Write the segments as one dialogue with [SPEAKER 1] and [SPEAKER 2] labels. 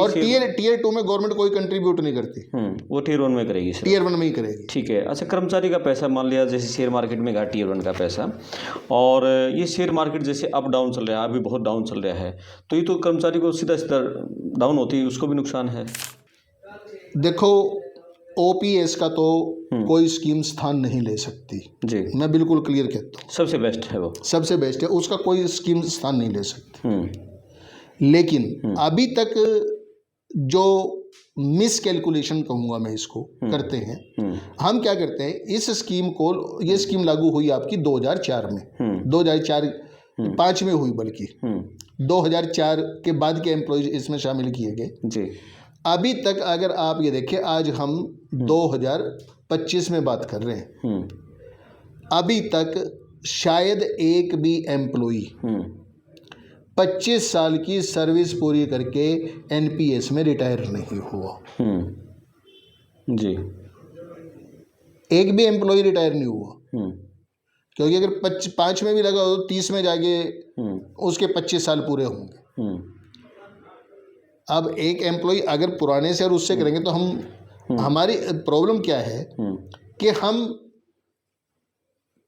[SPEAKER 1] और टीयर 2 में गवर्नमेंट कोई कंट्रीब्यूट नहीं करती।
[SPEAKER 2] वो टियर 1 में करेगी सिर्फ।
[SPEAKER 1] टीयर 1 में ही करेगी।
[SPEAKER 2] ठीक है। अच्छा, कर्मचारी का पैसा मान लिया जैसे शेयर मार्केट में गया टियर 1 का पैसा, और ये शेयर मार्केट जैसे अप डाउन चल रहा है, अभी बहुत डाउन चल रहा है, तो ये तो कर्मचारी को सीधा सीधा डाउन होती है, उसको भी नुकसान है।
[SPEAKER 1] देखो, ओपीएस का तो कोई स्कीम स्थान नहीं ले सकती
[SPEAKER 2] जी,
[SPEAKER 1] मैं बिल्कुल क्लियर कहता हूँ।
[SPEAKER 2] सबसे बेस्ट है वो,
[SPEAKER 1] सबसे बेस्ट है, उसका कोई स्कीम स्थान नहीं ले सकती। लेकिन अभी तक जो मिस कैलकुलेशन कहूँगा मैं इसको करते हैं, हम क्या करते हैं, इस स्कीम को, ये स्कीम लागू हुई आपकी 2004 में, 2005 में हुई, बल्कि 2004 के बाद के एम्प्लॉयज इसमें शामिल किए गए
[SPEAKER 2] जी।
[SPEAKER 1] अभी तक अगर आप ये देखें, आज हम 2025 में बात कर रहे हैं, अभी तक शायद एक भी एम्प्लॉई 25 साल की सर्विस पूरी करके एनपीएस में रिटायर नहीं हुआ।
[SPEAKER 2] जी,
[SPEAKER 1] एक भी एम्प्लॉय रिटायर नहीं हुआ। क्योंकि अगर 5 में भी लगा हो तो 30 में जाके उसके 25 साल पूरे होंगे। अब एक एम्प्लॉय अगर पुराने से और उससे करेंगे तो हम, हमारी प्रॉब्लम क्या है कि हम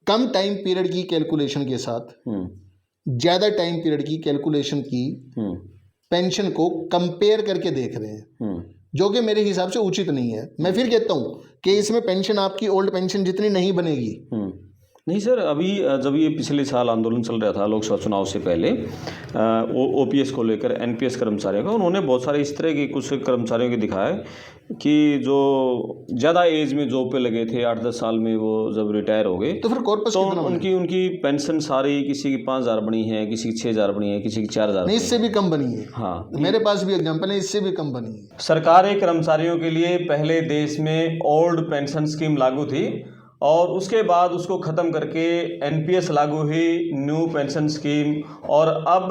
[SPEAKER 1] कम टाइम पीरियड की कैलकुलेशन के साथ ज़्यादा टाइम पीरियड की कैलकुलेशन की पेंशन को कंपेयर करके देख रहे हैं, जो कि मेरे हिसाब से उचित नहीं है। मैं फिर कहता हूँ कि इसमें पेंशन आपकी ओल्ड पेंशन जितनी नहीं बनेगी।
[SPEAKER 2] नहीं सर, अभी जब ये पिछले साल आंदोलन चल रहा था लोकसभा चुनाव से पहले, ओपीएस को लेकर एनपीएस कर्मचारियों का, उन्होंने बहुत सारे इस तरह के कुछ कर्मचारियों के दिखाया कि जो ज़्यादा एज में जॉब पे लगे थे, 8-10 साल में, वो जब रिटायर हो गए
[SPEAKER 1] तो फिर कॉर्पस
[SPEAKER 2] तो उनकी पेंशन सारी, किसी की 5,000 बनी है, किसी की 6,000 बनी है, किसी की 4,000,
[SPEAKER 1] नहीं, इससे भी कम बनी है।
[SPEAKER 2] हाँ,
[SPEAKER 1] मेरे पास भी एग्जाम्पल है, इससे भी कम बनी है।
[SPEAKER 2] सरकारी कर्मचारियों के लिए पहले देश में ओल्ड पेंशन स्कीम लागू थी, और उसके बाद उसको ख़त्म करके एनपीएस लागू हुई, न्यू पेंशन स्कीम, और अब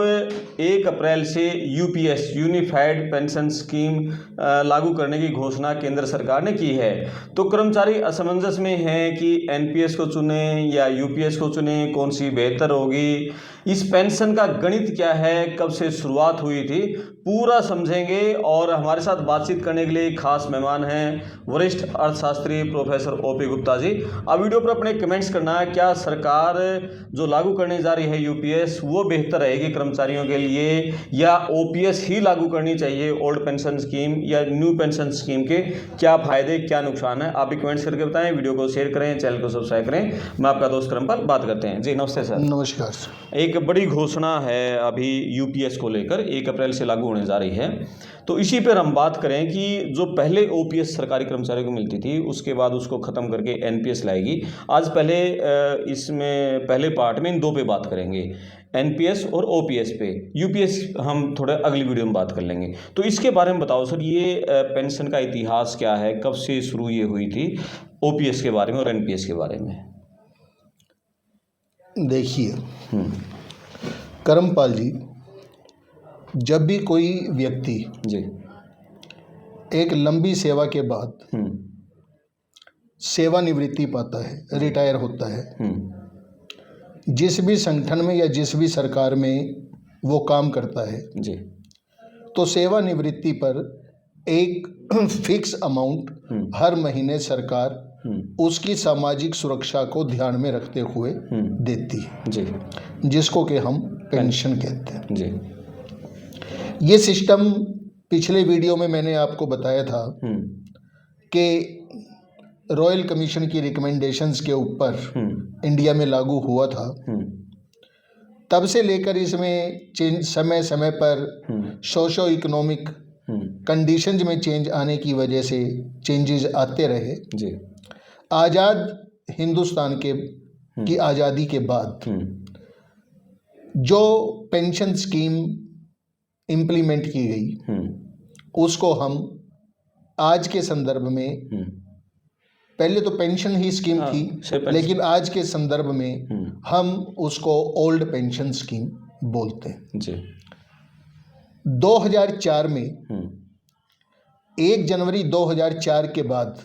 [SPEAKER 2] 1 अप्रैल से यूपीएस, यूनिफाइड पेंशन स्कीम लागू करने की घोषणा केंद्र सरकार ने की है। तो कर्मचारी असमंजस में हैं कि एनपीएस को चुने या यूपीएस को चुने, कौन सी बेहतर होगी, इस पेंशन का गणित क्या है, कब से शुरुआत हुई थी, पूरा समझेंगे। और हमारे साथ बातचीत करने के लिए खास मेहमान हैं वरिष्ठ अर्थशास्त्री प्रोफेसर ओपी गुप्ता जी। अब वीडियो पर अपने कमेंट्स करना है, क्या सरकार जो लागू करने जा रही है यूपीएस, वो बेहतर रहेगी कर्मचारियों के लिए, या ओपीएस ही लागू करनी चाहिए, ओल्ड पेंशन स्कीम या न्यू पेंशन स्कीम के क्या फायदे क्या नुकसान है, आप भी कमेंट्स करके बताएं। वीडियो को शेयर करें, चैनल को सब्सक्राइब करें। मैं आपका दोस्त करमपाल बात करते हैं जी। नमस्ते सर।
[SPEAKER 1] नमस्कार।
[SPEAKER 2] एक बड़ी घोषणा है अभी यूपीएस को लेकर, 1 अप्रैल से लागू होने जा रही है, तो इसी पर हम बात करें कि जो पहले ओपीएस सरकारी कर्मचारियों को मिलती थी, उसके बाद उसको ख़त्म करके एनपीएस लाएगी। आज पहले इसमें पहले पार्ट में इन दो पे बात करेंगे, एनपीएस और ओपीएस पे। यूपीएस हम थोड़ा अगली वीडियो में बात कर लेंगे। तो इसके बारे में बताओ सर, ये पेंशन का इतिहास क्या है, कब से शुरू ये हुई थी, ओपीएस के बारे में और एनपीएस के बारे में।
[SPEAKER 1] देखिए करमपाल जी, जब भी कोई व्यक्ति
[SPEAKER 2] जी
[SPEAKER 1] एक लंबी सेवा के बाद सेवानिवृत्ति पाता है, रिटायर होता है, जिस भी संगठन में या जिस भी सरकार में वो काम करता है
[SPEAKER 2] जी,
[SPEAKER 1] तो सेवानिवृत्ति पर एक फिक्स अमाउंट हर महीने सरकार उसकी सामाजिक सुरक्षा को ध्यान में रखते हुए देती है जी, जिसको कि हम पेंशन कहते हैं जी। ये सिस्टम पिछले वीडियो में मैंने आपको बताया था कि रॉयल कमीशन की रिकमेंडेशंस के ऊपर इंडिया में लागू हुआ था। तब से लेकर इसमें समय समय पर सोशो इकोनॉमिक कंडीशंस में चेंज आने की वजह से चेंजेस आते रहे जी। आज़ाद हिंदुस्तान की आज़ादी के बाद जो पेंशन स्कीम इम्प्लीमेंट की गई, उसको हम आज के संदर्भ में, पहले तो पेंशन ही स्कीम थी, लेकिन आज के संदर्भ में हम उसको ओल्ड पेंशन स्कीम बोलते हैं जी। 2004 में 1 जनवरी 2004 के बाद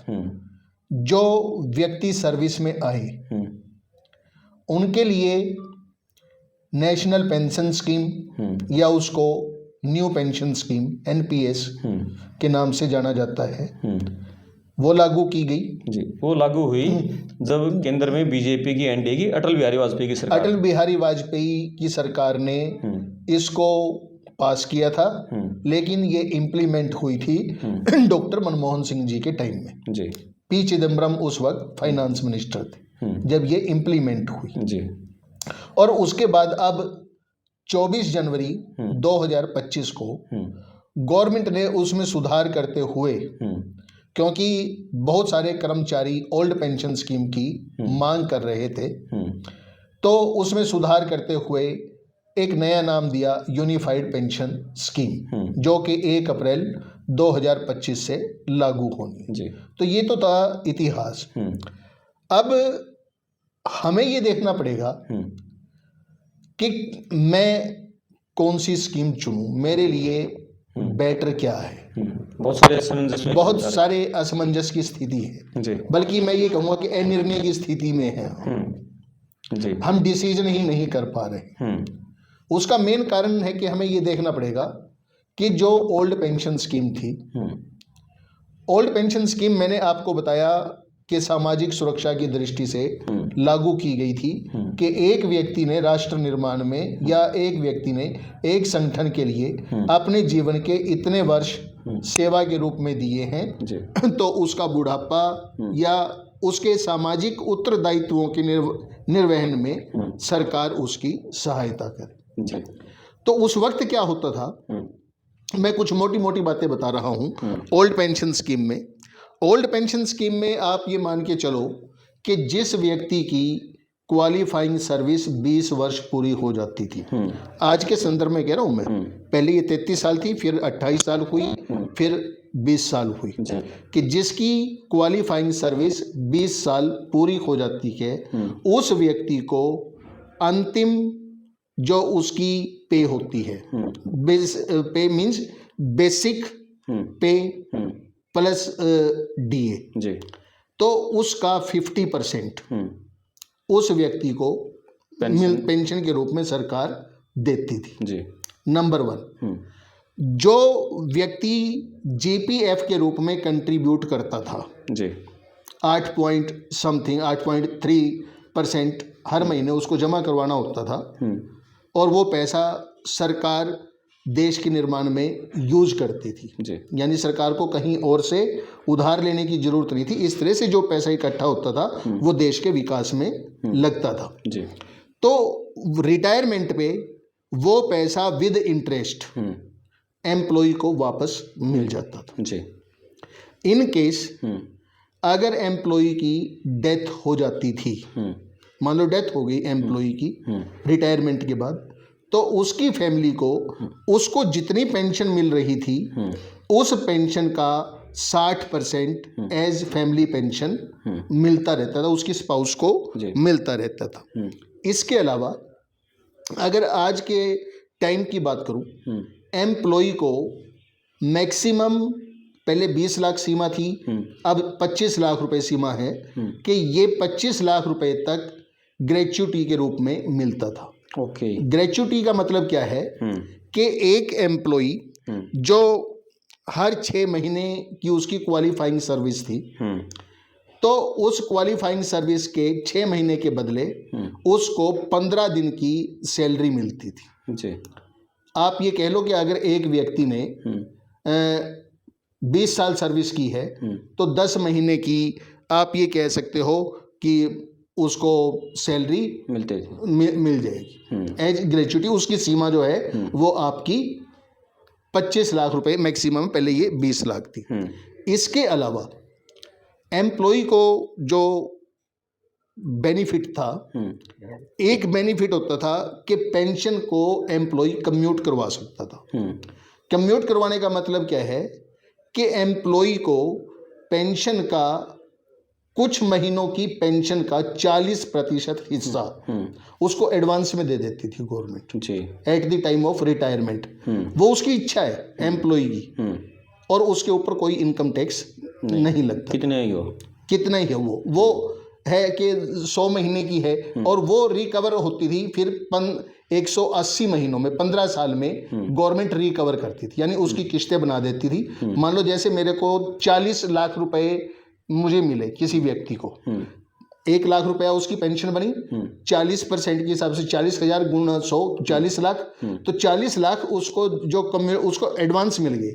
[SPEAKER 1] जो व्यक्ति सर्विस में आए, उनके लिए नेशनल पेंशन स्कीम या उसको न्यू पेंशन स्कीम एनपीएस के नाम से जाना जाता है, वो लागू की गई।
[SPEAKER 2] जी, वो लागू हुई जब केंद्र में बीजेपी की एनडीए की अटल बिहारी वाजपेयी की सरकार,
[SPEAKER 1] अटल बिहारी वाजपेयी की सरकार ने इसको पास किया था, लेकिन ये इम्प्लीमेंट हुई थी डॉक्टर मनमोहन सिंह जी के टाइम में।
[SPEAKER 2] जी,
[SPEAKER 1] पी चिदम्बरम उस वक्त फाइनेंस मिनिस्टर थे जब ये इम्प्लीमेंट हुई।
[SPEAKER 2] जी,
[SPEAKER 1] और उसके बाद अब 24 जनवरी 2025 को गवर्नमेंट ने उसमें सुधार करते हुए, क्योंकि बहुत सारे कर्मचारी ओल्ड पेंशन स्कीम की मांग कर रहे थे, तो उसमें सुधार करते हुए एक नया नाम दिया यूनिफाइड पेंशन स्कीम, जो कि 1 अप्रैल 2025 से लागू होनी।
[SPEAKER 2] जी,
[SPEAKER 1] तो ये तो था इतिहास। अब हमें ये देखना पड़ेगा कि मैं कौन सी स्कीम चुनूं, मेरे लिए बेटर क्या है। बहुत सारे असमंजस की स्थिति है
[SPEAKER 2] जी,
[SPEAKER 1] बल्कि मैं ये कहूँगा कि अनिर्णय की स्थिति में है
[SPEAKER 2] जी,
[SPEAKER 1] हम डिसीजन ही नहीं कर पा रहे। उसका मेन कारण है कि हमें ये देखना पड़ेगा कि जो ओल्ड पेंशन स्कीम थी, ओल्ड पेंशन स्कीम मैंने आपको बताया कि सामाजिक सुरक्षा की दृष्टि से लागू की गई थी कि एक व्यक्ति ने राष्ट्र निर्माण में या एक व्यक्ति ने एक संगठन के लिए अपने जीवन के इतने वर्ष सेवा के रूप में दिए हैं तो उसका बुढ़ापा या उसके सामाजिक उत्तरदायित्वों के निर्वहन में सरकार उसकी सहायता करे। तो उस वक्त क्या होता था, मैं कुछ मोटी मोटी बातें बता रहा हूँ। ओल्ड पेंशन स्कीम में, ओल्ड पेंशन स्कीम में आप ये मान के चलो कि जिस व्यक्ति की क्वालिफाइंग सर्विस 20 वर्ष पूरी हो जाती थी, आज के संदर्भ में कह रहा हूँ मैं, पहले ये 33 साल थी, फिर 28 साल हुई, फिर 20 साल हुई, कि जिसकी क्वालिफाइंग सर्विस 20 साल पूरी हो जाती है उस व्यक्ति को अंतिम जो उसकी पे होती है, पे मीन्स बेसिक पे प्लस डीए, तो उसका 50% उस व्यक्ति को पेंशन के रूप में सरकार देती थी। नंबर 1, जो व्यक्ति जीपीएफ के रूप में कंट्रीब्यूट करता था 8.3% हर महीने उसको जमा करवाना होता था, और वो पैसा सरकार देश के निर्माण में यूज करती थी, यानी सरकार को कहीं और से उधार लेने की जरूरत नहीं थी। इस तरह से जो पैसा इकट्ठा होता था वो देश के विकास में लगता था। तो रिटायरमेंट पे वो पैसा विद इंटरेस्ट एम्प्लॉय को वापस मिल जाता था। इन केस अगर एम्प्लॉय की डेथ हो जाती थी, मान लो डेथ हो गई एम्प्लॉय की रिटायरमेंट के बाद, तो उसकी फैमिली को उसको जितनी पेंशन मिल रही थी उस पेंशन का 60% एज फैमिली पेंशन मिलता रहता था, उसकी स्पाउस को मिलता रहता था। इसके अलावा अगर आज के टाइम की बात करूं, एम्प्लॉय को मैक्सिमम पहले 20 लाख सीमा थी, अब 25 लाख रुपए सीमा है कि ये 25 लाख रुपए तक ग्रेच्युटी के रूप में मिलता था। ग्रेच्युटी का मतलब क्या है कि एक एम्प्लॉय जो हर 6 महीने की उसकी क्वालिफाइंग सर्विस थी, तो उस क्वालिफाइंग सर्विस के 6 महीने के बदले उसको 15 दिन की सैलरी मिलती थी। आप ये कह लो कि अगर एक व्यक्ति ने 20 साल सर्विस की है तो 10 महीने की आप ये कह सकते हो कि उसको सैलरी मिल जाएगी एज ग्रेच्युटी। उसकी सीमा जो है वो आपकी 25 लाख रुपए मैक्सिमम, पहले ये 20 लाख थी। इसके अलावा एम्प्लॉय को जो बेनिफिट था, एक बेनिफिट होता था कि पेंशन को एम्प्लॉय कम्यूट करवा सकता था। कम्यूट करवाने का मतलब क्या है कि एम्प्लॉय को पेंशन का कुछ महीनों की पेंशन का 40% हिस्सा उसको एडवांस में दे देती थी government at the time of retirement. वो उसकी इच्छा है एम्प्लॉय की, और उसके ऊपर कोई इनकम टैक्स नहीं लगता। कितना ही है वो है कि 100 महीने की है और वो रिकवर होती थी, फिर 180 महीनों में 15 साल में गवर्नमेंट रिकवर करती थी, यानी उसकी किस्तें बना देती थी। मान लो जैसे मेरे को 40 लाख रुपए मुझे मिले किसी व्यक्ति को, 1 लाख रुपया उसकी पेंशन बनी, 40% के हिसाब से 40,000 गुणा 100 40 लाख, तो 40 लाख उसको उसको एडवांस मिल गए,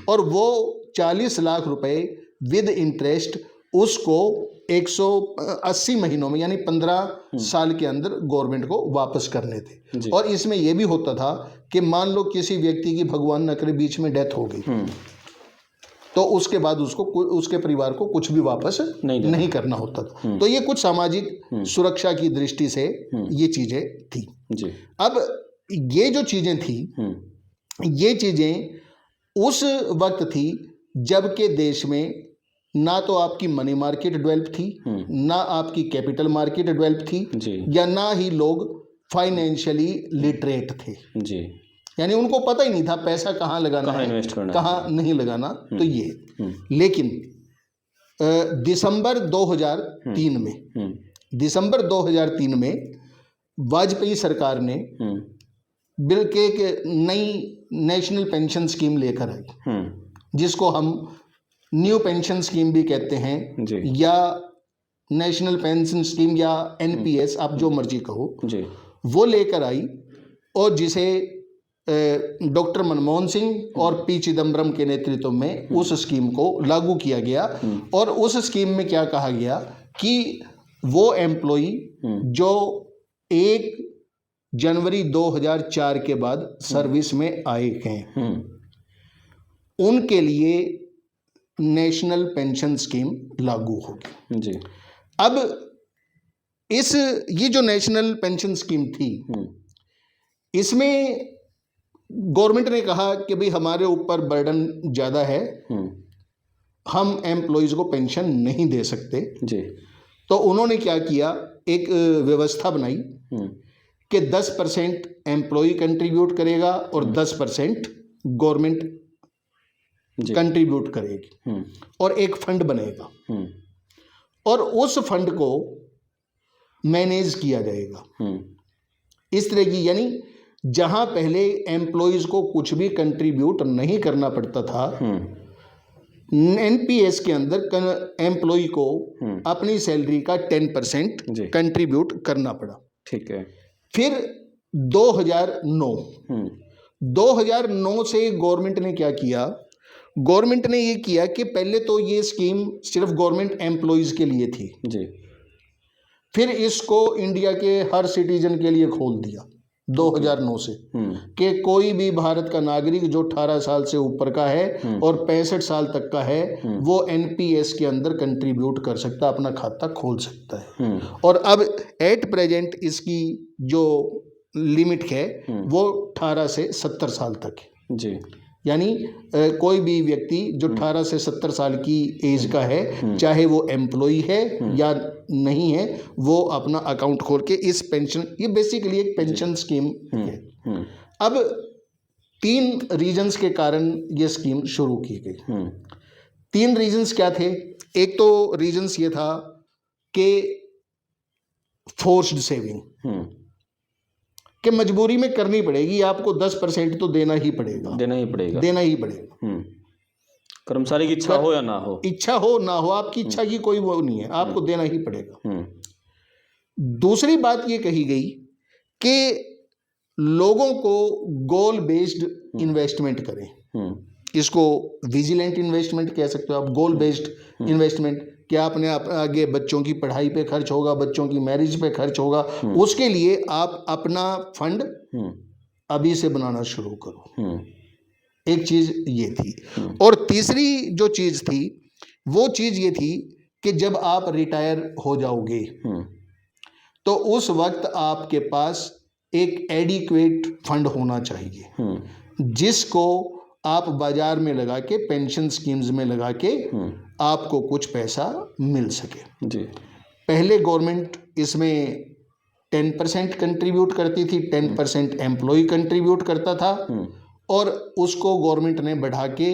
[SPEAKER 1] और वो 40 लाख रुपए विद इंटरेस्ट उसको 180 महीनों में यानी 15 साल के अंदर गवर्नमेंट को वापस करने थे। और इसमें यह भी होता था कि मान लो किसी व्यक्ति की भगवान न करे बीच में डेथ हो गई, तो उसके बाद उसको उसके परिवार को कुछ भी वापस नहीं करना होता था। तो ये कुछ सामाजिक सुरक्षा की दृष्टि से ये चीजें थी जी। अब ये जो चीजें थी, ये चीजें उस वक्त थी जबकि देश में ना तो आपकी मनी मार्केट डेवलप थी, ना आपकी कैपिटल मार्केट डेवलप थी, या ना ही लोग फाइनेंशियली लिटरेट थे जी। यानी उनको पता ही नहीं था पैसा कहाँ लगाना, कहाँ इन्वेस्ट करना, कहाँ नहीं लगाना। तो ये लेकिन दिसंबर 2003 में वाजपेयी सरकार ने बिल के नई नेशनल पेंशन स्कीम लेकर आई, जिसको हम न्यू पेंशन स्कीम भी कहते हैं या नेशनल पेंशन स्कीम या एनपीएस, आप जो मर्जी कहो जी। वो लेकर आई और जिसे डॉक्टर मनमोहन सिंह और पी चिदम्बरम के नेतृत्व में उस स्कीम को लागू किया गया। और उस स्कीम में क्या कहा गया कि वो एम्प्लॉई जो 1 जनवरी 2004 के बाद सर्विस में आए हैं, उनके लिए नेशनल पेंशन स्कीम लागू होगी जी। अब ये जो नेशनल पेंशन स्कीम थी, इसमें गवर्नमेंट ने कहा कि भाई हमारे ऊपर बर्डन ज़्यादा है, हम एम्प्लॉयज़ को पेंशन नहीं दे सकते जी। तो उन्होंने क्या किया, एक व्यवस्था बनाई कि 10% एम्प्लॉय कंट्रीब्यूट करेगा और 10% गवर्नमेंट कंट्रीब्यूट करेगी, और एक फंड बनेगा और उस फंड को मैनेज किया जाएगा इस तरह की। यानी जहां पहले एम्प्लॉयज को कुछ भी कंट्रीब्यूट नहीं करना पड़ता था, एनपीएस के अंदर एम्प्लॉय को अपनी सैलरी का 10% कंट्रीब्यूट करना पड़ा। ठीक है। फिर 2009 से गवर्नमेंट ने क्या किया, गवर्नमेंट ने ये किया कि पहले तो ये स्कीम सिर्फ गवर्नमेंट एम्प्लॉयज के लिए थी जी। फिर इसको इंडिया के हर सिटीजन के लिए खोल दिया 2009 से कि कोई भी भारत का नागरिक जो 18 साल से ऊपर का है और 65 साल तक का है, वो एनपीएस के अंदर कंट्रीब्यूट कर सकता है, अपना खाता खोल सकता है। और अब एट प्रेजेंट इसकी जो लिमिट है वो 18 से 70 साल तक है जी। यानी कोई भी व्यक्ति जो 18 से 70 साल की एज का है, चाहे वो एम्प्लॉय है या नहीं है, वो अपना अकाउंट खोल के इस पेंशन, ये बेसिकली एक पेंशन स्कीम है। अब 3 रीजंस के कारण ये स्कीम शुरू की गई। 3 रीजंस क्या थे? एक तो रीजंस ये था कि फोर्स्ड सेविंग कि मजबूरी में करनी पड़ेगी, आपको 10% तो देना ही पड़ेगा।
[SPEAKER 2] कर्मचारी की इच्छा हो या ना हो,
[SPEAKER 1] आपकी इच्छा की कोई वो नहीं है, आपको देना ही पड़ेगा। दूसरी बात ये कही गई कि लोगों को गोल बेस्ड इन्वेस्टमेंट करें, इसको विजिलेंट इन्वेस्टमेंट कह सकते हो आप, गोल बेस्ड इन्वेस्टमेंट, कि आपने आगे बच्चों की पढ़ाई पे खर्च होगा, बच्चों की मैरिज पे खर्च होगा, उसके लिए आप अपना फंड अभी से बनाना शुरू करो। एक चीज ये थी। और तीसरी जो चीज थी वो चीज ये थी कि जब आप रिटायर हो जाओगे तो उस वक्त आपके पास एक एडिक्वेट फंड होना चाहिए, जिसको आप बाजार में लगा के, पेंशन स्कीम्स में लगा के आपको कुछ पैसा मिल सके जी। पहले गवर्नमेंट इसमें 10% कंट्रीब्यूट करती थी, 10% एम्प्लॉय कंट्रीब्यूट करता था, और उसको गवर्नमेंट ने बढ़ा के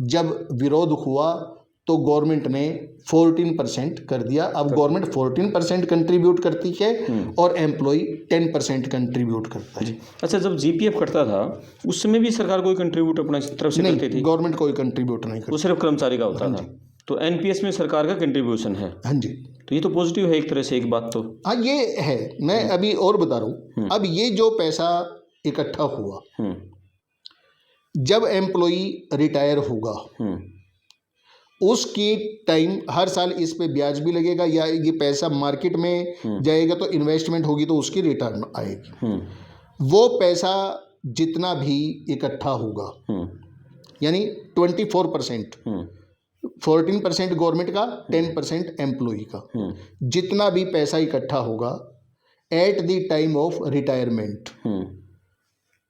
[SPEAKER 1] जब विरोध हुआ तो गवर्नमेंट ने 14% कर दिया। अब गवर्नमेंट 14% कंट्रीब्यूट करती है और एम्प्लॉय 10% कंट्रीब्यूट करता है।
[SPEAKER 2] अच्छा, जब जीपीएफ कटता था उस समय भी सरकार कोई कंट्रीब्यूट अपना तरफ से करती
[SPEAKER 1] नहीं,
[SPEAKER 2] थी?
[SPEAKER 1] गवर्नमेंट कोई कंट्रीब्यूट नहीं
[SPEAKER 2] वो
[SPEAKER 1] करती।
[SPEAKER 2] सिर्फ कर्मचारी का होता था। तो एनपीएस में सरकार का कंट्रीब्यूशन है।
[SPEAKER 1] हाँ जी,
[SPEAKER 2] तो ये तो पॉजिटिव है एक तरह से, एक बात तो।
[SPEAKER 1] हाँ ये है। मैं अभी और बता रहा हूँ। अब ये जो पैसा इकट्ठा हुआ, जब एम्प्लॉय रिटायर होगा उसकी टाइम हर साल इस पे ब्याज भी लगेगा, या ये पैसा मार्केट में जाएगा तो इन्वेस्टमेंट होगी तो उसकी रिटर्न आएगी। वो पैसा जितना भी इकट्ठा होगा, यानी 24%, 14% गवर्नमेंट का, 10% एम्प्लॉय का, जितना भी पैसा इकट्ठा होगा at the time of retirement,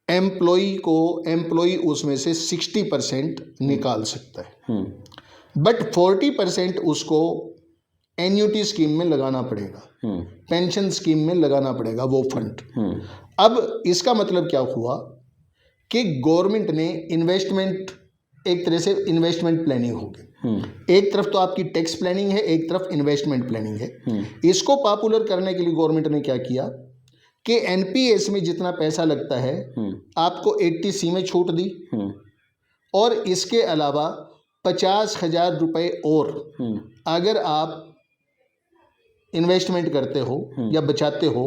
[SPEAKER 1] employ उसमें से 60% निकाल सकता है, बट 40% उसको एन्युटी स्कीम में लगाना पड़ेगा, पेंशन स्कीम में लगाना पड़ेगा वो फंड। अब इसका मतलब क्या हुआ कि गवर्नमेंट ने इन्वेस्टमेंट, एक तरह से इन्वेस्टमेंट प्लानिंग होगी। एक तरफ तो आपकी टैक्स प्लानिंग है, एक तरफ इन्वेस्टमेंट प्लानिंग है। इसको पॉपुलर करने के लिए गवर्नमेंट ने क्या किया कि एनपीएस में जितना पैसा लगता है आपको 80C में छूट दी, और इसके अलावा 50,000 रुपये और अगर आप इन्वेस्टमेंट करते हो या बचाते हो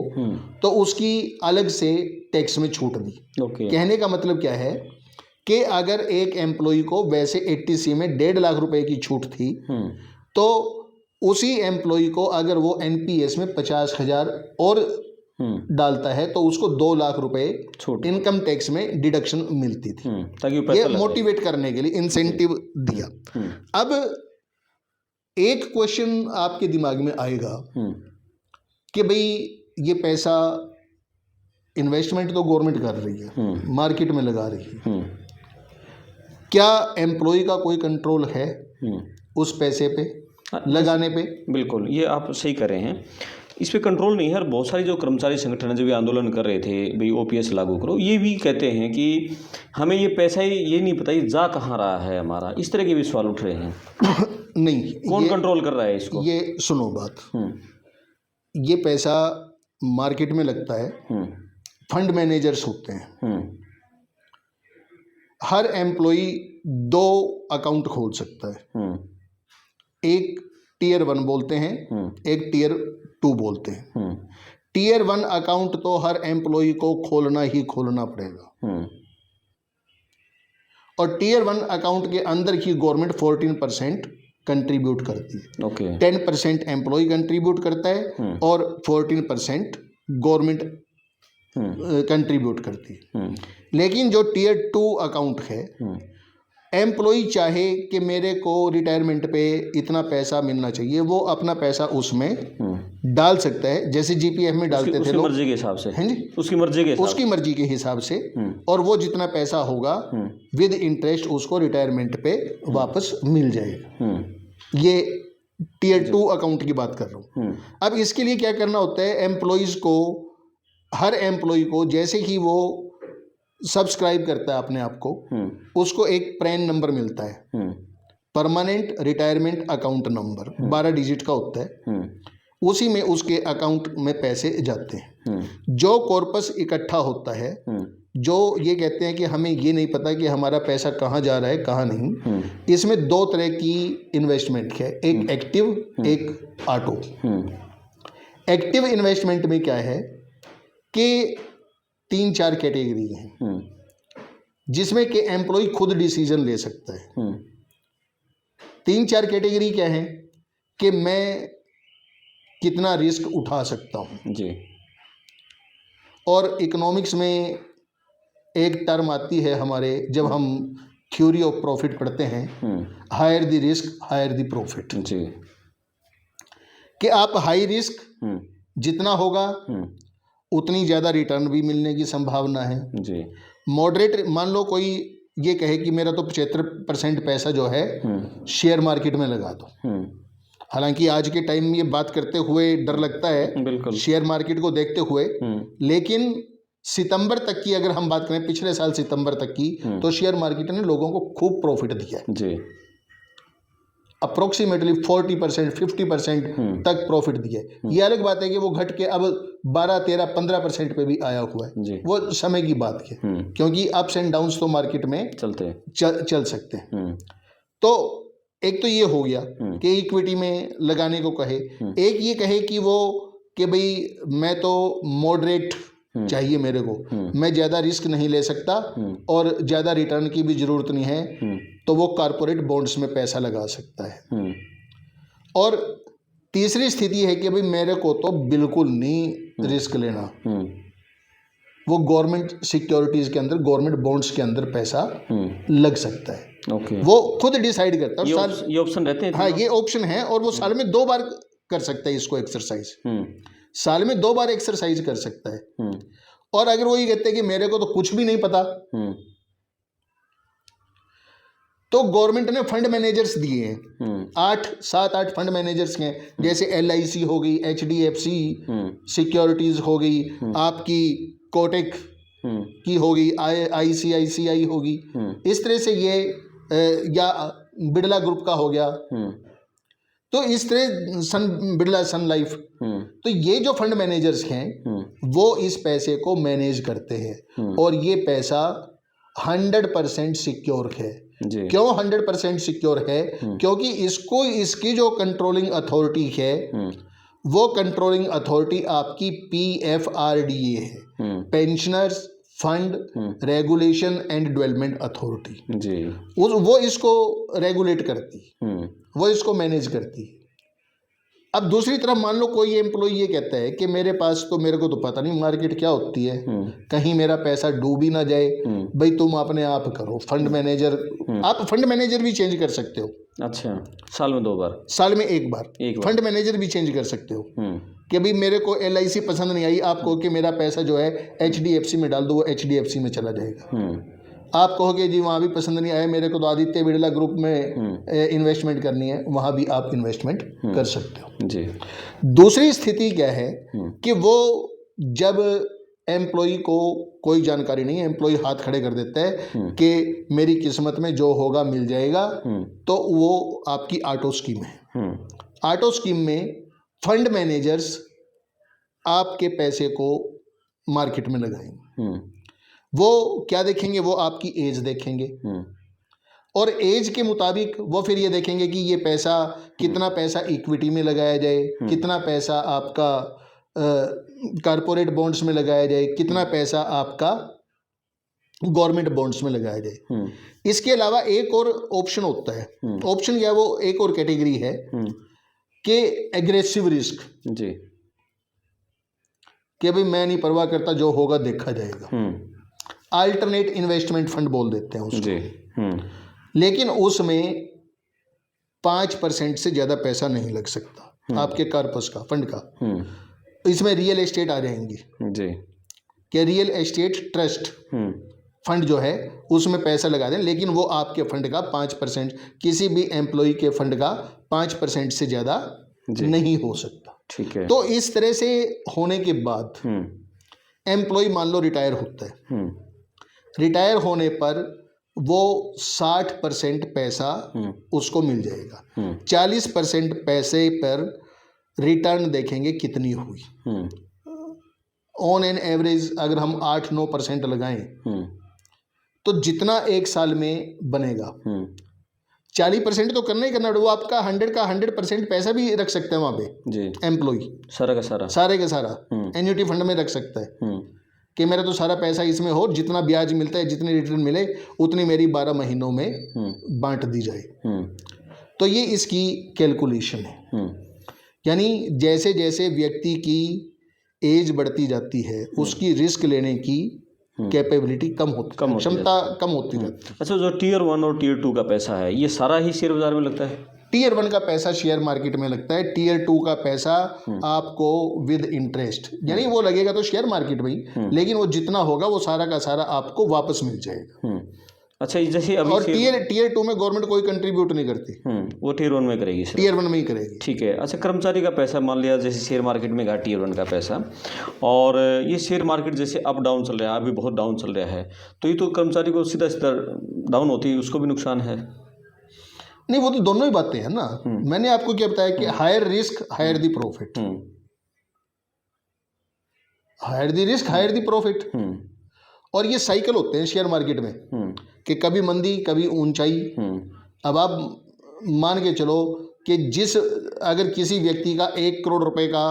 [SPEAKER 1] तो उसकी अलग से टैक्स में छूट दी। कहने का मतलब क्या है कि अगर एक एम्प्लॉय को वैसे 80C में 1.5 लाख रुपए की छूट थी, तो उसी एम्प्लॉय को अगर वो एनपीएस में 50,000 और डालता है तो उसको 2 लाख रुपए इनकम टैक्स में डिडक्शन मिलती थी। ताकि ये मोटिवेट करने के लिए इंसेंटिव दिया। अब एक क्वेश्चन आपके दिमाग में आएगा कि भाई ये पैसा इन्वेस्टमेंट तो गवर्नमेंट कर रही है, मार्केट में लगा रही है, क्या एम्प्लॉय का कोई कंट्रोल है उस पैसे पे लगाने पे?
[SPEAKER 2] बिल्कुल, ये आप सही कर रहे हैं, इस पे कंट्रोल नहीं है। और बहुत सारे जो कर्मचारी संगठन जो भी आंदोलन कर रहे थे भाई ओपीएस लागू करो, ये भी कहते हैं कि हमें ये पैसा ये नहीं पता ये जा कहाँ रहा है हमारा, इस तरह के भी सवाल उठ रहे हैं।
[SPEAKER 1] नहीं,
[SPEAKER 2] कौन कंट्रोल कर रहा है इसको?
[SPEAKER 1] ये सुनो बात, ये पैसा मार्केट में लगता है, फंड मैनेजर्स होते हैं। हर एम्प्लॉय 2 अकाउंट खोल सकता है, एक टियर 1 बोलते हैं, एक टियर 2 बोलते हैं। टियर 1 अकाउंट तो हर एम्प्लॉय को खोलना ही खोलना पड़ेगा, और टियर 1 अकाउंट के अंदर ही गवर्नमेंट 14% कंट्रीब्यूट करती है। 10% एम्प्लॉय कंट्रीब्यूट करता है और 14% गवर्नमेंट कंट्रीब्यूट करती है। लेकिन जो टियर 2 अकाउंट है, एम्प्लॉय चाहे कि मेरे को रिटायरमेंट पे इतना पैसा मिलना चाहिए, वो अपना पैसा उसमें डाल सकता है, जैसे जीपीएफ में डालते थे लोग,
[SPEAKER 2] मर्जी के हिसाब से।
[SPEAKER 1] हैं जी,
[SPEAKER 2] उसकी मर्जी के
[SPEAKER 1] हिसाब से, और वो जितना पैसा होगा विद इंटरेस्ट उसको रिटायरमेंट पे वापस मिल जाएगा। ये टियर 2 अकाउंट की बात कर रहा हूँ। अब इसके लिए क्या करना होता है, एम्प्लॉयज को, हर एम्प्लॉय को जैसे ही वो सब्सक्राइब करता है अपने आप को, उसको एक प्रैन नंबर मिलता है, permanent retirement account number, 12 digit का होता है। उसी में उसके अकाउंट में पैसे जाते हैं। जो कॉर्पस इकट्ठा होता है, जो ये कहते हैं कि हमें ये नहीं पता कि हमारा पैसा कहाँ जा रहा है कहाँ नहीं, इसमें 2 तरह की इन्वेस्टमेंट है, एक एक्टिव, एक ऑटो। एक्टिव इन्वेस्टमेंट में क्या है कि 3-4 कैटेगरी हैं, जिसमें कि एम्प्लॉय खुद डिसीजन ले सकता है। 3-4 कैटेगरी क्या है कि मैं कितना रिस्क उठा सकता हूँ जी। और इकोनॉमिक्स में एक टर्म आती है हमारे, जब हम थ्योरी ऑफ प्रॉफिट पढ़ते हैं, higher the risk higher the profit जी, कि आप हाई रिस्क जितना होगा उतनी ज़्यादा रिटर्न भी मिलने की संभावना है जी। मॉडरेट, मान लो कोई ये कहे कि मेरा तो 75% पैसा जो है शेयर मार्केट में लगा दो। हालांकि आज के टाइम में ये बात करते हुए डर लगता है शेयर मार्केट को देखते हुए, लेकिन सितंबर तक की अगर हम बात करें, पिछले साल सितंबर तक की, तो शेयर मार्केट ने लोगों को खूब प्रॉफिट दिया जी। अप्रोक्सीमेटली 40% 50% तक प्रॉफिट दिया है। ये अलग बात है कि वो घट के अब 12 13 15% पे भी आया हुआ है,
[SPEAKER 2] जी।
[SPEAKER 1] वो समय की बात है, क्योंकि अप्स एंड डाउन्स तो मार्केट में
[SPEAKER 2] चलते हैं,
[SPEAKER 1] चल सकते हैं। तो एक तो ये हो गया कि इक्विटी में लगाने को कहे, एक ये कहे कि वो कि भाई मैं तो मॉडरेट चाहिए मेरे को, मैं ज़्यादा रिस्क नहीं ले सकता और ज़्यादा रिटर्न की भी ज़रूरत नहीं है, तो वो कॉरपोरेट बॉन्ड्स में पैसा लगा सकता है। और तीसरी स्थिति है कि भाई मेरे को तो बिल्कुल नहीं रिस्क लेना, वो गवर्नमेंट सिक्योरिटीज़ के अंदर, गवर्नमेंट बॉन्ड्स के अंदर पैसा लग सकता है।
[SPEAKER 2] ओके,
[SPEAKER 1] वो खुद डिसाइड करता है।
[SPEAKER 2] ये ऑप्शन रहते हैं।
[SPEAKER 1] हाँ, ये ऑप्शन है और वो साल में 2 बार कर सकता है इसको एक्सरसाइज, साल में 2 बार एक्सरसाइज कर सकता है। और अगर वो ये कहते हैं कि मेरे को तो कुछ भी नहीं पता, तो गवर्नमेंट ने फंड मैनेजर्स दिए हैं, 7-8 फंड मैनेजर्स हैं, जैसे LIC हो गई, HDFC सिक्योरिटीज हो गई, आपकी कोटक की होगी, ICICI होगी, इस तरह से ये या बिरला ग्रुप का हो गया, तो इस तरह बिरला सन लाइफ, तो ये जो फंड मैनेजर्स हैं वो इस पैसे को मैनेज करते हैं और ये पैसा 100% सिक्योर है। क्यों 100% सिक्योर है? क्योंकि इसको, इसकी जो कंट्रोलिंग अथॉरिटी है वो कंट्रोलिंग अथॉरिटी आपकी PFRDA है, pensioners fund regulation and development authority जी। वो इसको रेगुलेट करती, वो इसको मैनेज करती है। अब दूसरी तरफ मान लो कोई एम्प्लॉय ये कहता है कि मेरे पास तो, मेरे को तो पता नहीं मार्केट क्या होती है, कहीं मेरा पैसा डूब ही ना जाए, भाई तुम अपने आप करो फंड मैनेजर, आप फंड मैनेजर भी चेंज कर सकते हो। अच्छा, साल में 2 बार, साल में एक बार फंड मैनेजर भी चेंज कर सकते हो कि भाई मेरे को LIC पसंद नहीं आई, आप कहो कि मेरा पैसा जो है HDFC में डाल दो, वो HDFC में चला जाएगा। आप कहोगे जी वहाँ भी पसंद नहीं आया, मेरे को तो आदित्य बिरला ग्रुप में इन्वेस्टमेंट करनी है, वहाँ भी आप इन्वेस्टमेंट कर सकते हो जी। दूसरी स्थिति क्या है कि वो जब एम्प्लॉय को कोई जानकारी नहीं है, एम्प्लॉय हाथ खड़े कर देता है कि मेरी किस्मत में जो होगा मिल जाएगा, तो वो आपकी ऑटो स्कीम है। ऑटो स्कीम में फंड मैनेजर्स आपके पैसे को मार्केट में लगाएंगे। वो क्या देखेंगे? वो आपकी एज देखेंगे और एज के मुताबिक वो फिर ये देखेंगे कि ये पैसा, कितना पैसा इक्विटी में लगाया जाए, कितना पैसा आपका कॉर्पोरेट बॉन्ड्स में लगाया जाए, कितना पैसा आपका गवर्नमेंट बॉन्ड्स में लगाया जाए। इसके अलावा एक और ऑप्शन होता है, ऑप्शन क्या, वो एक और कैटेगरी है कि एग्रेसिव रिस्क जी, कि भाई मैं नहीं परवाह करता, जो होगा देखा जाएगा। अल्टरनेट इन्वेस्टमेंट फंड बोल देते हैं उसको जी। लेकिन उसमें 5% से ज़्यादा पैसा नहीं लग सकता आपके कॉर्पस का, फंड का। इसमें रियल एस्टेट आ जाएंगी जी, कि रियल एस्टेट ट्रस्ट फंड जो है उसमें पैसा लगा दें, लेकिन वो आपके फंड का 5%, किसी भी एम्प्लॉय के फंड का 5% से ज़्यादा नहीं हो सकता। ठीक है। तो इस तरह से होने के बाद एम्प्लॉय मान लो रिटायर होता है, रिटायर होने पर वो 60% पैसा उसको मिल जाएगा। 40% पैसे पर रिटर्न देखेंगे कितनी हुई। ऑन एन एवरेज अगर हम 8-9% लगाएं तो जितना एक साल में बनेगा, 40% तो करना ही करना, वो आपका 100% पैसा भी रख सकते हैं वहाँ पे एम्प्लॉय, सारे का सारा एन्युटी फंड में रख सकता है कि मेरा तो सारा पैसा इसमें हो, जितना ब्याज मिलता है, जितनी रिटर्न मिले उतनी मेरी 12 महीनों में बांट दी जाए। तो ये इसकी कैलकुलेशन है। यानी जैसे जैसे व्यक्ति की एज बढ़ती जाती है उसकी रिस्क लेने की कैपेबिलिटी कम होती, क्षमता कम होती जाती है।
[SPEAKER 2] अच्छा, जो टीयर 1 और टीयर 2 का पैसा है, ये सारा ही शेयर बाजार में लगता है?
[SPEAKER 1] टीयर 1 का पैसा शेयर मार्केट में लगता है, टीयर 2 का पैसा आपको विद इंटरेस्ट, यानी वो लगेगा तो शेयर मार्केट में ही, लेकिन वो जितना होगा वो सारा का सारा आपको वापस मिल जाएगा।
[SPEAKER 2] अच्छा, जैसे अभी
[SPEAKER 1] और टीयर 2 में गवर्नमेंट कोई कंट्रीब्यूट नहीं करती,
[SPEAKER 2] वो टीयर 1 में करेगी,
[SPEAKER 1] टीयर 1 में ही करेगी।
[SPEAKER 2] ठीक है। अच्छा, कर्मचारी का पैसा मान लिया जैसे शेयर मार्केट में गया टीयर 1 का पैसा, और ये शेयर मार्केट जैसे अप डाउन चल रहा है, अभी बहुत डाउन चल रहा है, तो ये तो कर्मचारी को सीधा सीधा डाउन होती है, उसको भी नुकसान है।
[SPEAKER 1] नहीं, वो तो दोनों ही बातें हैं ना। मैंने आपको क्या बताया कि higher risk higher the profit, higher the risk higher the profit. और ये साइकिल होते हैं शेयर मार्केट में कि कभी मंदी कभी ऊंचाई। अब आप मान के चलो कि अगर किसी व्यक्ति का 1 करोड़ रुपए का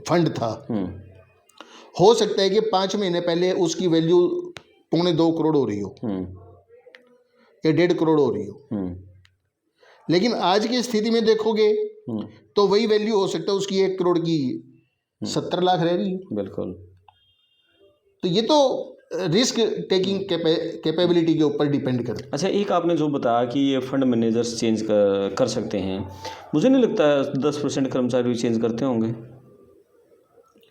[SPEAKER 1] फंड था, हो सकता है कि 5 महीने पहले उसकी वैल्यू 2.25 करोड़ हो रही हो या 1.5 करोड़ हो रही हो, लेकिन आज की स्थिति में देखोगे तो वही वैल्यू हो सकता है उसकी 1 करोड़ की 70 लाख रह रही है।
[SPEAKER 2] बिल्कुल।
[SPEAKER 1] तो ये तो रिस्क टेकिंग कैपेबिलिटी के ऊपर डिपेंड करता है।
[SPEAKER 2] अच्छा, एक आपने जो बताया कि ये फंड मैनेजर्स चेंज कर सकते हैं, मुझे नहीं लगता 10% कर्मचारी चेंज करते होंगे,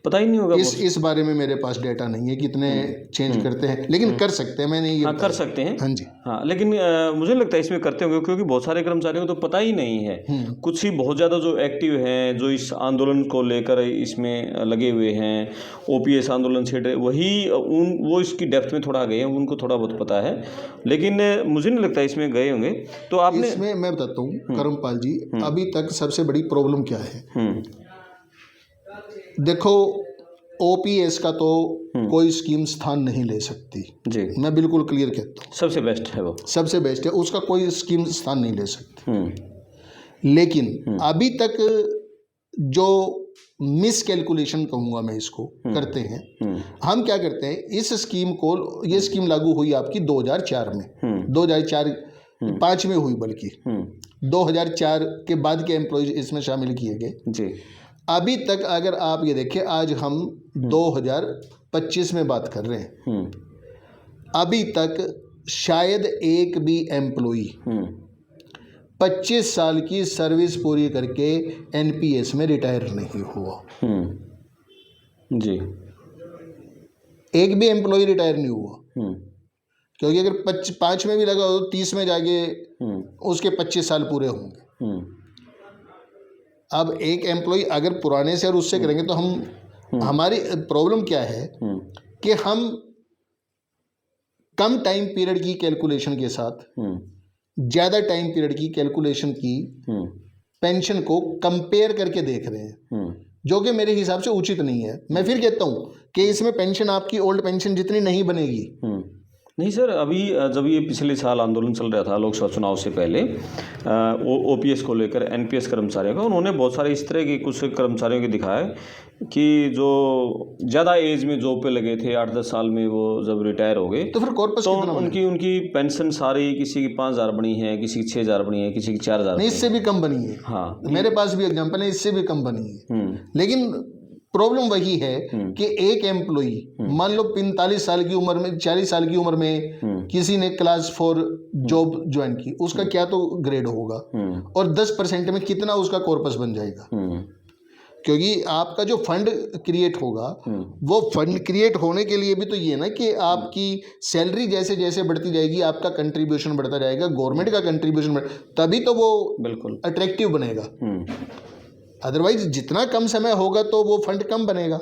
[SPEAKER 2] पता ही नहीं होगा।
[SPEAKER 1] इस बारे में मेरे पास डेटा नहीं है कितने चेंज करते हैं, लेकिन कर सकते हैं। मैंने ये
[SPEAKER 2] हाँ, कर सकते हैं।
[SPEAKER 1] हाँ जी।
[SPEAKER 2] हाँ, लेकिन मुझे लगता है इसमें करते होंगे क्योंकि बहुत सारे कर्मचारियों को तो पता ही नहीं है। कुछ ही बहुत ज़्यादा जो एक्टिव हैं, जो इस आंदोलन को लेकर इसमें लगे हुए हैं, ओपीएस आंदोलन छेड़, वो इसकी डेप्थ में थोड़ा गए हैं, उनको थोड़ा बहुत पता है, लेकिन मुझे नहीं लगता इसमें गए होंगे। तो आपने
[SPEAKER 1] इसमें मैं बताता हूँ करमपाल जी, अभी तक सबसे बड़ी प्रॉब्लम क्या है। देखो, ओपीएस का तो कोई स्कीम स्थान नहीं ले सकती
[SPEAKER 2] जी,
[SPEAKER 1] मैं बिल्कुल क्लियर कहता हूँ।
[SPEAKER 2] सबसे बेस्ट है वो,
[SPEAKER 1] सबसे बेस्ट है, उसका कोई स्कीम स्थान नहीं ले सकती। लेकिन अभी तक जो मिस कैलकुलेशन कहूँगा मैं इसको करते हैं, हम क्या करते हैं, इस स्कीम को, ये स्कीम लागू हुई आपकी 2004 में, 2005 में हुई, बल्कि 2004 के बाद के एम्प्लॉयज इसमें शामिल किए गए जी। अभी तक अगर आप ये देखें, आज हम 2025 में बात कर रहे हैं, अभी तक शायद एक भी एम्प्लॉई 25 साल की सर्विस पूरी करके एनपीएस में रिटायर नहीं हुआ
[SPEAKER 2] जी।
[SPEAKER 1] एक भी एम्प्लॉय रिटायर नहीं हुआ, क्योंकि अगर 5 में भी लगा हो तो 30 में जाके उसके 25 साल पूरे होंगे। अब एक एम्प्लॉय अगर पुराने से और उससे करेंगे तो हमारी प्रॉब्लम क्या है कि हम कम टाइम पीरियड की कैलकुलेशन के साथ ज़्यादा टाइम पीरियड की कैलकुलेशन की पेंशन को कंपेयर करके देख रहे हैं, जो कि मेरे हिसाब से उचित नहीं है। मैं फिर कहता हूँ कि इसमें पेंशन आपकी ओल्ड पेंशन जितनी नहीं बनेगी।
[SPEAKER 2] नहीं सर, अभी जब ये पिछले साल आंदोलन चल रहा था लोकसभा चुनाव से पहले, ओपीएस को लेकर एनपीएस कर्मचारियों का, उन्होंने बहुत सारे इस तरह के कुछ कर्मचारियों को दिखाया कि जो ज़्यादा एज में जॉब पे लगे थे, 8-10 साल में, वो जब रिटायर हो गए
[SPEAKER 1] तो फिर कॉर्पस
[SPEAKER 2] तो उनकी पेंशन सारी, किसी की 5,000 बनी है, किसी की 6,000 बनी है, किसी की 4,000,
[SPEAKER 1] नहीं, इससे भी कम बनी है।
[SPEAKER 2] हाँ,
[SPEAKER 1] मेरे पास भी एग्जाम्पल है, इससे भी कम बनी है। लेकिन प्रॉब्लम वही है कि एक एम्प्लॉई, मान लो 45 साल की उम्र में, 40 साल की उम्र में किसी ने क्लास 4 जॉब ज्वाइन की, उसका क्या तो ग्रेड होगा, और 10% में कितना उसका कॉर्पस बन जाएगा। क्योंकि आपका जो फंड क्रिएट होगा, वो फंड क्रिएट होने के लिए भी तो ये ना कि आपकी सैलरी जैसे जैसे बढ़ती जाएगी, आपका कंट्रीब्यूशन बढ़ता जाएगा, गवर्नमेंट का कंट्रीब्यूशन तभी तो वो बिल्कुल अट्रैक्टिव बनेगा। अदरवाइज जितना कम समय होगा तो वो फंड कम बनेगा,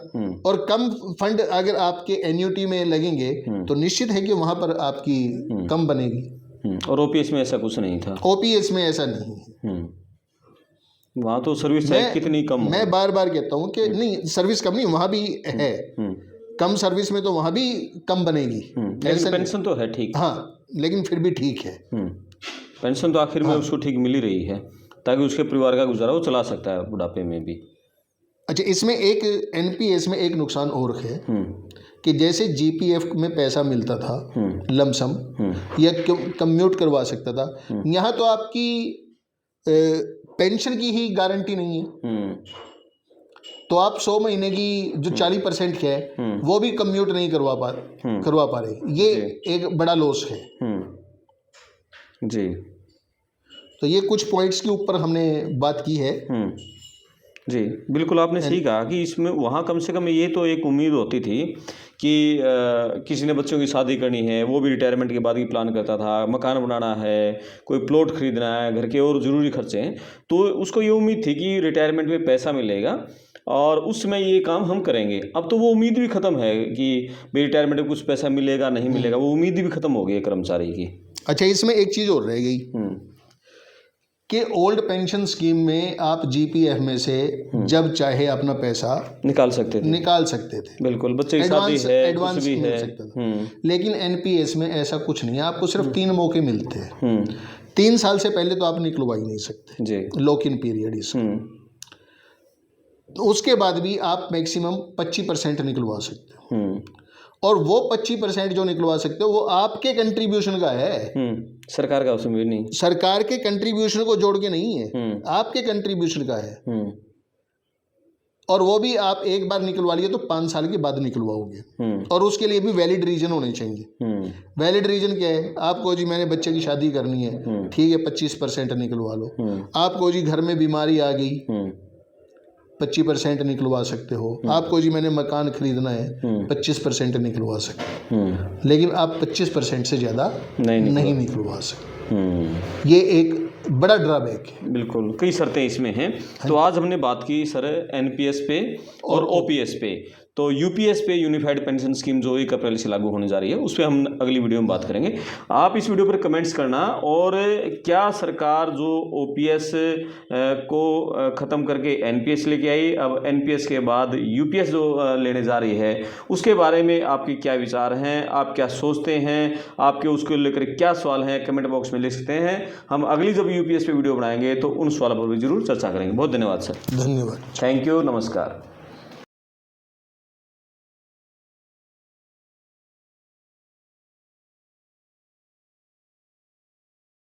[SPEAKER 1] और कम फंड अगर आपके एन्युटी में लगेंगे तो निश्चित है कि वहां पर आपकी कम बनेगी।
[SPEAKER 2] और ओपीएस में ऐसा कुछ नहीं था।
[SPEAKER 1] ओपीएस में ऐसा नहीं है,
[SPEAKER 2] वहाँ तो सर्विस कितनी कम।
[SPEAKER 1] मैं बार बार कहता हूँ कि नहीं, सर्विस कम नहीं, वहाँ भी है कम सर्विस में, तो वहाँ भी कम बनेगी।
[SPEAKER 2] पेंशन तो है ठीक,
[SPEAKER 1] हाँ, लेकिन फिर भी ठीक है।
[SPEAKER 2] पेंशन तो आखिर में उसको ठीक मिल ही रही है, ताकि उसके परिवार का गुजारा वो चला सकता है बुढ़ापे में भी।
[SPEAKER 1] अच्छा, इसमें एक एनपीएस में एक नुकसान और है कि जैसे जीपीएफ में पैसा मिलता था लमसम, या कम्यूट करवा सकता था, यहाँ तो आपकी पेंशन की ही गारंटी नहीं है। तो आप 100 महीने की जो 40% है वो भी कम्यूट नहीं करवा पा रहे। ये एक बड़ा लॉस है
[SPEAKER 2] जी।
[SPEAKER 1] तो ये कुछ पॉइंट्स के ऊपर हमने बात की है।
[SPEAKER 2] जी बिल्कुल, आपने सही कहा कि इसमें वहाँ कम से कम ये तो एक उम्मीद होती थी कि किसी ने बच्चों की शादी करनी है, वो भी रिटायरमेंट के बाद की प्लान करता था, मकान बनाना है, कोई प्लॉट खरीदना है, घर के और ज़रूरी खर्चे हैं, तो उसको ये उम्मीद थी कि रिटायरमेंट में पैसा मिलेगा और उस समय ये काम हम करेंगे। अब तो वो उम्मीद भी ख़त्म है कि भाई रिटायरमेंट में कुछ पैसा मिलेगा नहीं मिलेगा, वो उम्मीद भी ख़त्म हो गई है कर्मचारी की।
[SPEAKER 1] अच्छा, इसमें एक चीज़ और रह गई कि ओल्ड पेंशन स्कीम में आप जीपीएफ में से जब चाहे अपना पैसा
[SPEAKER 2] निकाल सकते थे।
[SPEAKER 1] निकाल सकते थे,
[SPEAKER 2] बिल्कुल, बच्चे की शादी है,
[SPEAKER 1] एडवांस
[SPEAKER 2] कुछ भी
[SPEAKER 1] मिल
[SPEAKER 2] है।
[SPEAKER 1] सकता था। लेकिन एनपीएस में ऐसा कुछ नहीं है, आपको सिर्फ 3 मौके मिलते हैं।
[SPEAKER 2] 3
[SPEAKER 1] 3 साल से पहले तो आप निकलवा ही नहीं सकते
[SPEAKER 2] जी।
[SPEAKER 1] लॉक इन पीरियड इसका। तो उसके बाद भी आप मैक्सिमम 25% निकलवा सकते हो, और वो 25% जो निकलवा सकते हो वो आपके कंट्रीब्यूशन का है,
[SPEAKER 2] सरकार का उसमें भी नहीं,
[SPEAKER 1] सरकार के कंट्रीब्यूशन को जोड़ के नहीं है, आपके कंट्रीब्यूशन का है। और वो भी आप एक बार निकलवा लिए तो 5 साल के बाद निकलवाओगे, और उसके लिए भी वैलिड रीजन होने चाहिए। वैलिड रीजन क्या है? आपको जी मैंने बच्चे की शादी करनी है, ठीक है 25% निकलवा लो। आपको जी घर में बीमारी आ गई, 25% निकलवा सकते हो। आपको जी मैंने मकान खरीदना है, 25% निकलवा सकते हो। लेकिन आप 25% से ज़्यादा नहीं निकलवा सकते। ये एक बड़ा ड्रॉबैक है।
[SPEAKER 2] बिल्कुल, कई शर्तें इसमें हैं। तो आज हमने बात की सर एनपीएस पे और ओपीएस पे। तो यूपीएस पे यूनिफाइड पेंशन स्कीम जो 1 अप्रैल से लागू होने जा रही है, उस पर हम अगली वीडियो में बात करेंगे। आप इस वीडियो पर कमेंट्स करना, और क्या सरकार जो ओपीएस को ख़त्म करके एनपीएस लेके आई, अब एनपीएस के बाद यूपीएस जो लेने जा रही है, उसके बारे में आपके क्या विचार हैं, आप क्या सोचते हैं, आपके उसको लेकर क्या सवाल हैं, कमेंट बॉक्स में लिख सकते हैं। हम अगली जब यूपीएस पे वीडियो बनाएंगे तो उन सवालों पर भी जरूर चर्चा करेंगे। बहुत धन्यवाद सर।
[SPEAKER 1] धन्यवाद।
[SPEAKER 2] थैंक यू, नमस्कार।